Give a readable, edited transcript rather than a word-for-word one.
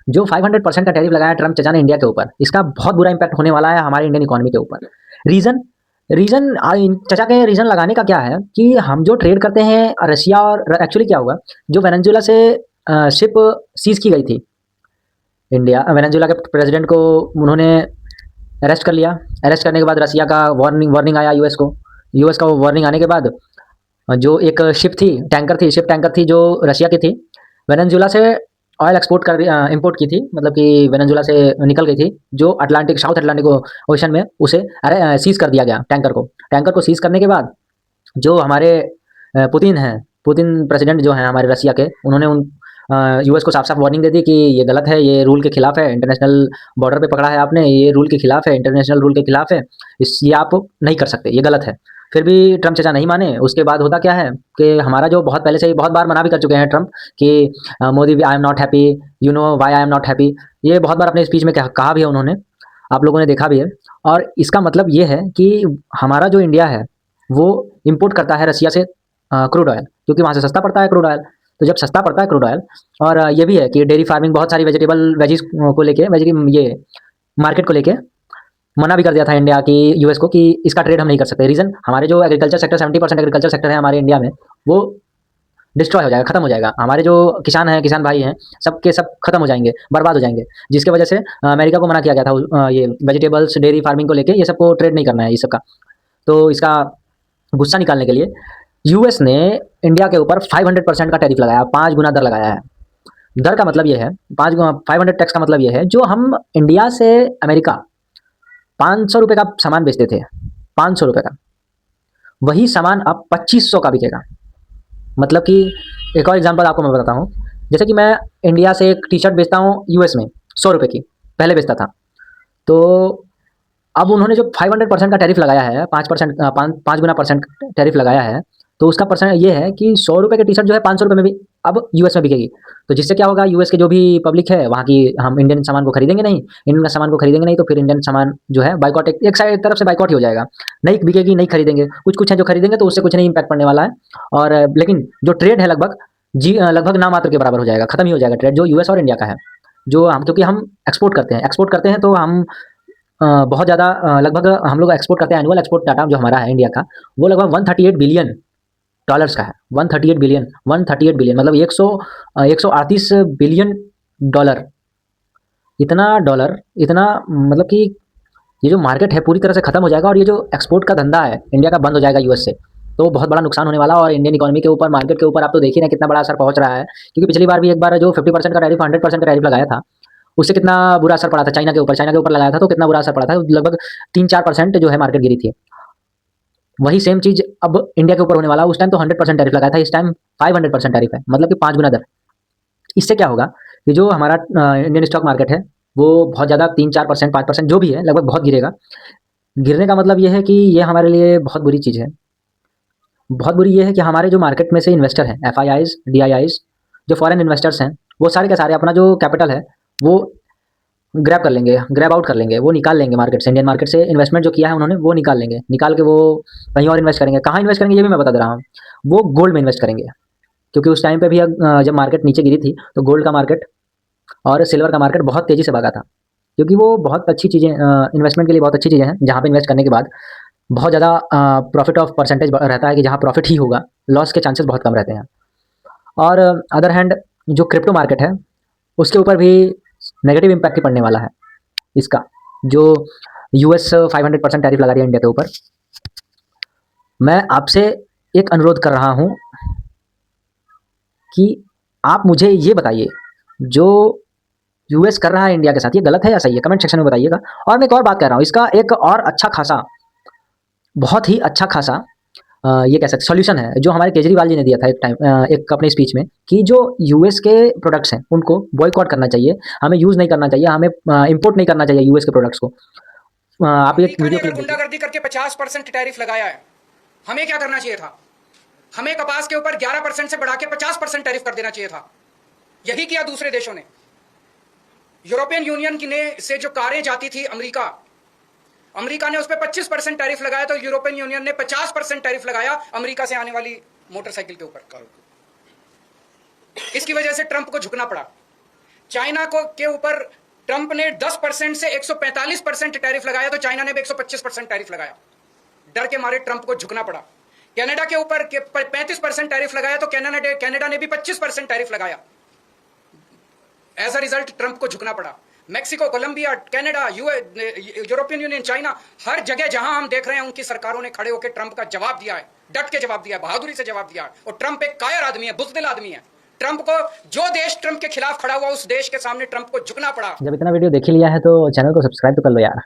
जो 500% का टैरिफ लगाया ट्रम्प चचा ने इंडिया के ऊपर, इसका बहुत बुरा इम्पैक्ट होने वाला है हमारे इंडियन इकोनॉमी के ऊपर। रीज़न रीज़न चचा के रीज़न लगाने का क्या है कि हम जो ट्रेड करते हैं रशिया और एक्चुअली क्या हुआ, जो वेनेजुएला से शिप सीज़ की गई थी इंडिया, वेनेजुएला के प्रेसिडेंट को उन्होंने अरेस्ट कर लिया। अरेस्ट करने के बाद रसिया का वार्निंग वार्निंग आया यूएस को। यूएस का वो वार्निंग आने के बाद जो एक शिप टैंकर थी जो रशिया की थी, वेनेजुएला से ऑयल एक्सपोर्ट कर इंपोर्ट की थी, मतलब कि वेनेजुएला से निकल गई थी, जो अटलांटिक साउथ अटलांटिक ओशन में उसे सीज़ कर दिया गया टैंकर को। टैंकर को सीज़ करने के बाद जो हमारे पुतिन हैं, पुतिन प्रेसिडेंट जो हैं हमारे रसिया के, उन्होंने यूएस को साफ-साफ वार्निंग दे दी कि ये गलत है, ये रूल के खिलाफ है, इंटरनेशनल बॉर्डर पे पकड़ा है आपने, ये रूल के खिलाफ है, इंटरनेशनल रूल के खिलाफ है, ये आप नहीं कर सकते, ये गलत है। फिर भी ट्रम्प चाचा नहीं माने। उसके बाद होता क्या है कि हमारा जो बहुत पहले से ही बहुत बार मना भी कर चुके हैं ट्रम्प कि Modi I am not happy, you know why I am not happy, ये बहुत बार अपने स्पीच में कहा भी है उन्होंने, आप लोगों ने देखा भी है। और इसका मतलब ये है कि हमारा जो इंडिया है वो इम्पोर्ट करता है रसिया से क्रूड ऑयल, क्योंकि वहाँ से सस्ता पड़ता है क्रूड ऑयल। तो जब सस्ता पड़ता है क्रूड ऑयल, और ये भी है कि डेयरी फार्मिंग बहुत सारी वेजीज को लेके ये मार्केट को लेके मना भी कर दिया था इंडिया की यूएस को कि इसका ट्रेड हम नहीं कर सकते। रीज़न हमारे जो एग्रीकल्चर सेक्टर 70% एग्रीकल्चर सेक्टर है हमारे इंडिया में, वो डिस्ट्रॉय हो जाएगा, खत्म हो जाएगा। हमारे जो किसान हैं, किसान भाई हैं, सब के सब खत्म हो जाएंगे, बर्बाद हो जाएंगे। जिसकी वजह से अमेरिका को मना किया गया था ये वेजिटेबल्स डेयरी फार्मिंग को लेके, ये सबको ट्रेड नहीं करना है इस सबका। तो इसका गुस्सा निकालने के लिए यूएस ने इंडिया के ऊपर 500% का टैरिफ लगाया, 5 गुना दर लगाया है। दर का मतलब ये है, 500 टैक्स का मतलब ये है, जो हम इंडिया से अमेरिका 500 रुपये का सामान बेचते थे, 500 रुपये का, वही सामान अब 2500 का बिकेगा। मतलब कि एक और एग्जांपल आपको मैं बताता हूँ। जैसे कि मैं इंडिया से एक टी शर्ट बेचता हूँ यूएस में 100 रुपये की, पहले बेचता था। तो अब उन्होंने जो 500% का टैरिफ लगाया है, 5% 5 गुना परसेंट टैरिफ लगाया है, तो उसका परसेंट ये है कि 100 रुपये की टी शर्ट जो है 500 रुपये में भी अब यूएस में बिकेगी। तो जिससे क्या होगा, यूएस के जो भी पब्लिक है वहाँ की, हम इंडियन सामान को खरीदेंगे नहीं, इंडियन का सामान को खरीदेंगे नहीं, तो फिर इंडियन सामान जो है बाइकॉट, एक साइड तरफ से बाइकॉट ही हो जाएगा, नहीं बिकेगी, नहीं खरीदेंगे। कुछ है जो खरीदेंगे, तो उससे कुछ नहीं इम्पैक्ट पड़ने वाला है। और लेकिन जो ट्रेड है लगभग लगभग ना मात्र के बराबर हो जाएगा, खत्म ही हो जाएगा ट्रेड जो यूएस और इंडिया का है। जो हम, क्योंकि हम एक्सपोर्ट करते हैं, तो हम बहुत ज़्यादा लगभग हम लोग एक्सपोर्ट करते हैं। एनुअल एक्सपोर्ट डाटा जो हमारा है इंडिया का, वो लगभग 138 बिलियन डॉलर्स का है। 138 बिलियन मतलब 138 बिलियन डॉलर। इतना डॉलर, इतना मतलब कि ये जो मार्केट है पूरी तरह से खत्म हो जाएगा, और ये जो एक्सपोर्ट का धंधा है इंडिया का बंद हो जाएगा यूएस से। तो बहुत बड़ा नुकसान होने वाला है। और इंडियन इकोनॉमी के ऊपर, मार्केट के ऊपर आप तो देख ही रहे हैं कितना बड़ा असर पहुंच रहा है। क्योंकि पिछली बार भी एक बार जो 50% का टैरिफ, 100% का टैरिफ लगाया था, उससे कितना बुरा असर पड़ा था चाइना के ऊपर। चाइना के ऊपर लगाया था तो कितना बुरा असर पड़ा था, लगभग 3-4% जो है मार्केट गिरी थी। वही सेम चीज़ अब इंडिया के ऊपर होने वाला है। उस टाइम तो 100% टैरिफ लगाया था, इस टाइम 500% टैरिफ है, मतलब कि 5 गुना दर। इससे क्या होगा कि जो हमारा इंडियन स्टॉक मार्केट है वो बहुत ज़्यादा 3-4%, 5% जो भी है, लगभग बहुत गिरेगा। गिरने का मतलब ये है कि ये हमारे लिए बहुत बुरी चीज़ है। बहुत बुरी ये है कि हमारे जो मार्केट में से इन्वेस्टर हैं, एफआईआईज़, डीआईआईज़, जो फॉरेन इन्वेस्टर्स हैं, वो सारे के सारे अपना जो कैपिटल है वो ग्रैब कर लेंगे, ग्रैब आउट कर लेंगे, वो निकाल लेंगे मार्केट से, इंडियन मार्केट से इन्वेस्टमेंट जो किया है उन्होंने वो निकाल लेंगे। निकाल के वो कहीं और इन्वेस्ट करेंगे। कहाँ इन्वेस्ट करेंगे ये भी मैं बता दे रहा हूँ। वो गोल्ड में इन्वेस्ट करेंगे, क्योंकि उस टाइम पे भी जब मार्केट नीचे गिरी थी तो गोल्ड का मार्केट और सिल्वर का मार्केट बहुत तेज़ी से भागा था। क्योंकि वो बहुत अच्छी चीज़ें, इन्वेस्टमेंट के लिए बहुत अच्छी चीज़ें हैं, जहाँ पे इन्वेस्ट करने के बाद बहुत ज़्यादा प्रॉफिट ऑफ परसेंटेज रहता है, कि जहाँ प्रॉफिट ही होगा, लॉस के चांसेस बहुत कम रहते हैं। और अदर हैंड जो क्रिप्टो मार्केट है उसके ऊपर भी नेगेटिव इम्पैक्ट ही पड़ने वाला है इसका, जो यूएस 500% टैरिफ लगा रही है इंडिया के ऊपर। मैं आपसे एक अनुरोध कर रहा हूँ कि आप मुझे ये बताइए, जो यूएस कर रहा है इंडिया के साथ, ये गलत है या सही है? कमेंट सेक्शन में बताइएगा। और मैं एक और बात कह रहा हूँ, इसका एक और अच्छा खासा, बहुत ही अच्छा खासा ये कह सकते सॉल्यूशन है, जो हमारे केजरीवाल जी ने दिया था एक टाइम, एक अपने स्पीच में, कि जो यूएस के प्रोडक्ट्स हैं उनको बॉयकॉट करना चाहिए, हमें यूज़ नहीं करना चाहिए, हमें इंपोर्ट नहीं करना चाहिए यूएस के प्रोडक्ट्स को। आप एक अमेरिका ने वीडियो अगर क्लिप देखिए। गुंडागर्दी करके 50% टैरिफ लगाया है, हमें क्या करना चाहिए था? हमें कपास के ऊपर 11% से बढ़ा के 50% टैरिफ कर देना चाहिए था। यही किया दूसरे देशों ने। यूरोपियन यूनियन की ने से जो कारें जाती थी अमेरिका ने उस पर 25% टैरिफ लगाया, तो यूरोपियन यूनियन ने 50% टैरिफ लगाया अमेरिका से आने वाली मोटरसाइकिल के ऊपर। इसकी वजह से ट्रंप को झुकना पड़ा। चाइना को के ऊपर ट्रंप ने 10% से 145% टैरिफ लगाया तो चाइना ने भी 125% टैरिफ लगाया। डर के मारे ट्रंप को झुकना पड़ा। कनाडा के ऊपर 35% टैरिफ लगाया तो कनाडा ने भी 25% टैरिफ लगाया। एज अ रिजल्ट ट्रंप को झुकना पड़ा। Mexico, Colombia, Canada, European Union, China, हर जगह जहां हम देख रहे हैं उनकी सरकारों ने खड़े होकर ट्रंप का जवाब दिया है, डट के जवाब दिया है, बहादुरी से जवाब दिया है। और ट्रंप एक कायर आदमी है, बुज़दिल आदमी है। ट्रंप को, जो देश ट्रंप के खिलाफ खड़ा हुआ उस देश के सामने ट्रंप को झुकना पड़ा। जब इतना वीडियो देख ही लिया है तो चैनल को सब्सक्राइब तो कर लो यार।